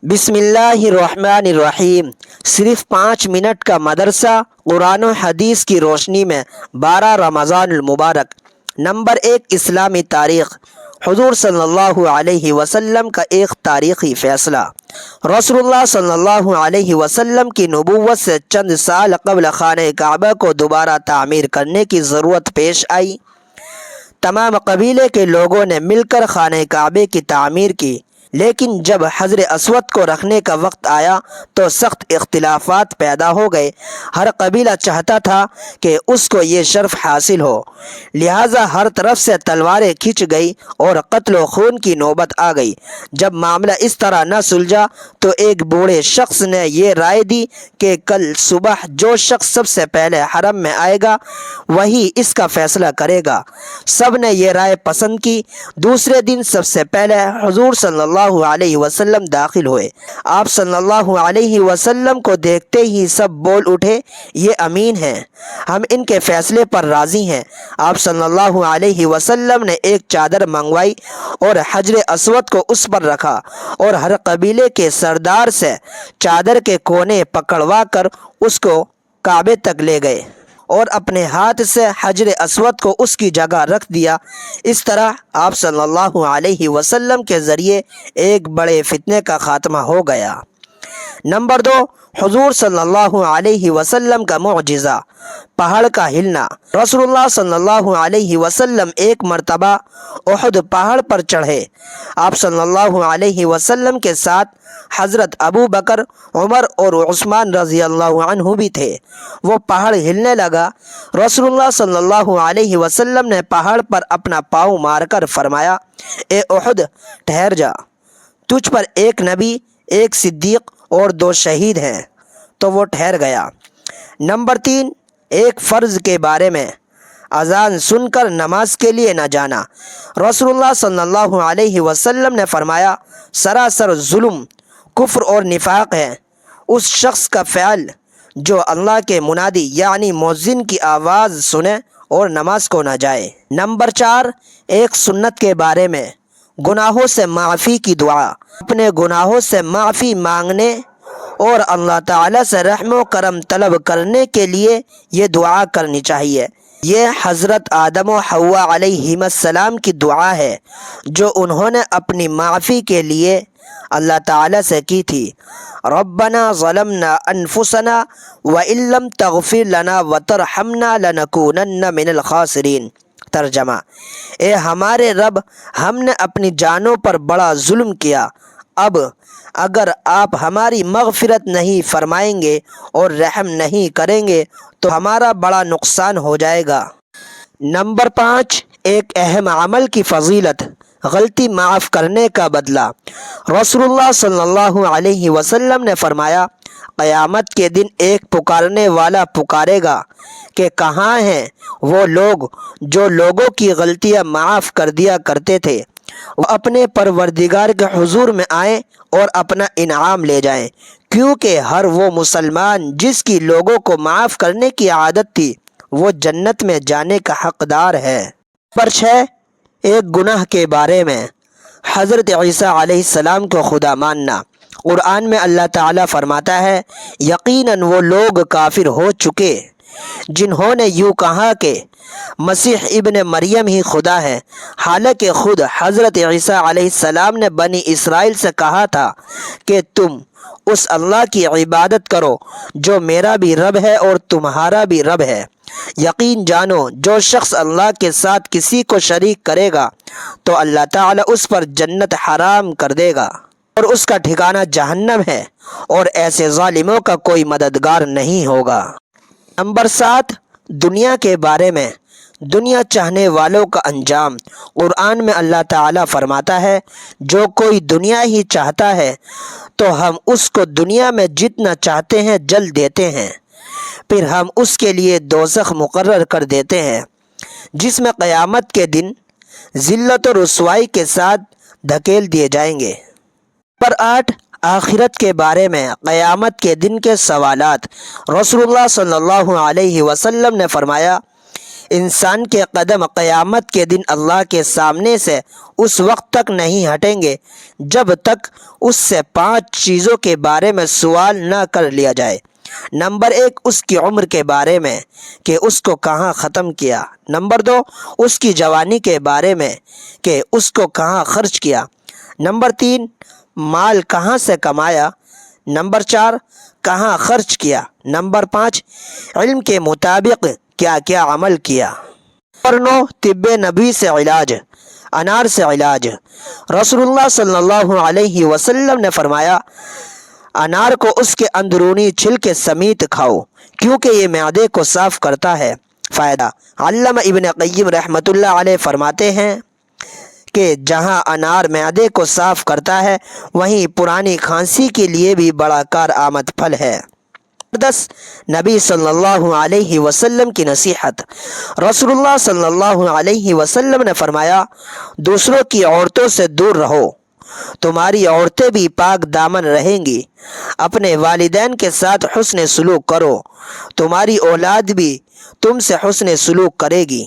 بسم اللہ الرحمن الرحیم۔ صرف 5 منٹ کا مدرسہ قرآن و حدیث کی روشنی میں 12 رمضان المبارک۔ نمبر 1، اسلامی تاریخ۔ حضور صلی اللہ علیہ وسلم کا ایک تاریخی فیصلہ۔ رسول اللہ صلی اللہ علیہ وسلم کی نبوت سے چند سال قبل خانہ کعبہ کو دوبارہ تعمیر کرنے کی ضرورت پیش آئی۔ تمام قبیلے کے لوگوں نے مل کر خانہ کعبے کی تعمیر کی، لیکن جب حجر اسود کو رکھنے کا وقت آیا تو سخت اختلافات پیدا ہو گئے۔ ہر قبیلہ چاہتا تھا کہ اس کو یہ شرف حاصل ہو، لہٰذا ہر طرف سے تلواریں کھنچ گئی اور قتل و خون کی نوبت آ گئی۔ جب معاملہ اس طرح نہ سلجھا تو ایک بوڑھے شخص نے یہ رائے دی کہ کل صبح جو شخص سب سے پہلے حرم میں آئے گا وہی اس کا فیصلہ کرے گا۔ سب نے یہ رائے پسند کی۔ دوسرے دن سب سے پہلے حضور صلی اللہ علیہ وسلم داخل ہوئے۔ آپ صلی اللہ علیہ وسلم کو دیکھتے ہی سب بول اٹھے، یہ امین ہیں، ہم ان کے فیصلے پر راضی ہیں۔ آپ صلی اللہ علیہ وسلم نے ایک چادر منگوائی اور حجر اسود کو اس پر رکھا اور ہر قبیلے کے سردار سے چادر کے کونے پکڑوا کر اس کو کعبے تک لے گئے اور اپنے ہاتھ سے حجر اسود کو اس کی جگہ رکھ دیا۔ اس طرح آپ صلی اللہ علیہ وسلم کے ذریعے ایک بڑے فتنے کا خاتمہ ہو گیا۔ نمبر 2، حضور صلی اللہ علیہ وسلم کا معجزہ، پہاڑ کا ہلنا۔ رسول اللہ صلی اللہ علیہ وسلم ایک مرتبہ احد پہاڑ پر چڑھے۔ آپ صلی اللہ علیہ وسلم کے ساتھ حضرت ابو بکر، عمر اور عثمان رضی اللہ عنہ بھی تھے۔ وہ پہاڑ ہلنے لگا۔ رسول اللہ صلی اللہ علیہ وسلم نے پہاڑ پر اپنا پاؤں مار کر فرمایا، اے احد ٹھہر جا، تجھ پر ایک نبی، ایک صدیق اور 2 شہید ہیں۔ تو وہ ٹھہر گیا۔ نمبر 3، ایک فرض کے بارے میں، اذان سن کر نماز کے لیے نہ جانا۔ رسول اللہ صلی اللہ علیہ وسلم نے فرمایا، سراسر ظلم، کفر اور نفاق ہے اس شخص کا فعل جو اللہ کے منادی یعنی مؤذن کی آواز سنے اور نماز کو نہ جائے۔ نمبر 4، ایک سنت کے بارے میں، گناہوں سے معافی کی دعا۔ اپنے گناہوں سے معافی مانگنے اور اللہ تعالیٰ سے رحم و کرم طلب کرنے کے لیے یہ دعا کرنی چاہیے۔ یہ حضرت آدم و حوا علیہم السلام کی دعا ہے جو انہوں نے اپنی معافی کے لیے اللہ تعالیٰ سے کی تھی۔ ربنا ظلمنا انفسنا وان لم تغفر لنا وترحمنا لنکونن من الخاسرین۔ ترجمہ، اے ہمارے رب، ہم نے اپنی جانوں پر بڑا ظلم کیا، اب اگر آپ ہماری مغفرت نہیں فرمائیں گے اور رحم نہیں کریں گے تو ہمارا بڑا نقصان ہو جائے گا۔ نمبر 5، ایک اہم عمل کی فضیلت، غلطی معاف کرنے کا بدلہ۔ رسول اللہ صلی اللہ علیہ وسلم نے فرمایا، قیامت کے دن ایک پکارنے والا پکارے گا کہ کہاں ہیں وہ لوگ جو لوگوں کی غلطیاں معاف کر دیا کرتے تھے؟ وہ اپنے پروردگار کے حضور میں آئیں اور اپنا انعام لے جائیں، کیونکہ ہر وہ مسلمان جس کی لوگوں کو معاف کرنے کی عادت تھی وہ جنت میں جانے کا حقدار ہے۔ نمبر 6، ایک گناہ کے بارے میں، حضرت عیسیٰ علیہ السلام کو خدا ماننا۔ قرآن میں اللہ تعالیٰ فرماتا ہے، یقیناً وہ لوگ کافر ہو چکے جنہوں نے یوں کہا کہ مسیح ابن مریم ہی خدا ہے، حالانکہ خود حضرت عیسیٰ علیہ السلام نے بنی اسرائیل سے کہا تھا کہ تم اس اللہ کی عبادت کرو جو میرا بھی رب ہے اور تمہارا بھی رب ہے۔ یقین جانو جو شخص اللہ کے ساتھ کسی کو شریک کرے گا تو اللہ تعالیٰ اس پر جنت حرام کر دے گا اور اس کا ٹھکانہ جہنم ہے، اور ایسے ظالموں کا کوئی مددگار نہیں ہوگا۔ نمبر 7، دنیا کے بارے میں، دنیا چاہنے والوں کا انجام۔ قرآن میں اللہ تعالیٰ فرماتا ہے، جو کوئی دنیا ہی چاہتا ہے تو ہم اس کو دنیا میں جتنا چاہتے ہیں جل دیتے ہیں، پھر ہم اس کے لیے دوزخ مقرر کر دیتے ہیں جس میں قیامت کے دن ذلت و رسوائی کے ساتھ دھکیل دیے جائیں گے۔ نمبر 8، آخرت کے بارے میں، قیامت کے دن کے سوالات۔ رسول اللہ صلی اللہ علیہ وسلم نے فرمایا، انسان کے قدم قیامت کے دن اللہ کے سامنے سے اس وقت تک نہیں ہٹیں گے جب تک اس سے 5 چیزوں کے بارے میں سوال نہ کر لیا جائے۔ نمبر 1، اس کی عمر کے بارے میں کہ اس کو کہاں ختم کیا۔ نمبر 2، اس کی جوانی کے بارے میں کہ اس کو کہاں خرچ کیا۔ نمبر 3، مال کہاں سے کمایا۔ نمبر 4، کہاں خرچ کیا۔ نمبر 5، علم کے مطابق کیا کیا عمل کیا۔ نمبر 9، طب نبوی سے علاج، انار سے علاج۔ رسول اللہ صلی اللہ علیہ وسلم نے فرمایا، انار کو اس کے اندرونی چھلکے سمیت کھاؤ کیونکہ یہ معدے کو صاف کرتا ہے۔ فائدہ، علامہ ابن قیم رحمۃ اللہ علیہ فرماتے ہیں کہ جہاں انار معدے کو صاف کرتا ہے وہیں پرانی کھانسی کے لیے بھی بڑا کارآمد پھل ہے۔ 10، نبی صلی اللہ علیہ وسلم کی نصیحت۔ رسول اللہ صلی اللہ علیہ وسلم نے فرمایا، دوسروں کی عورتوں سے دور رہو، تمہاری عورتیں بھی پاک دامن رہیں گی۔ اپنے والدین کے ساتھ حسن سلوک کرو، تمہاری اولاد بھی تم سے حسن سلوک کرے گی۔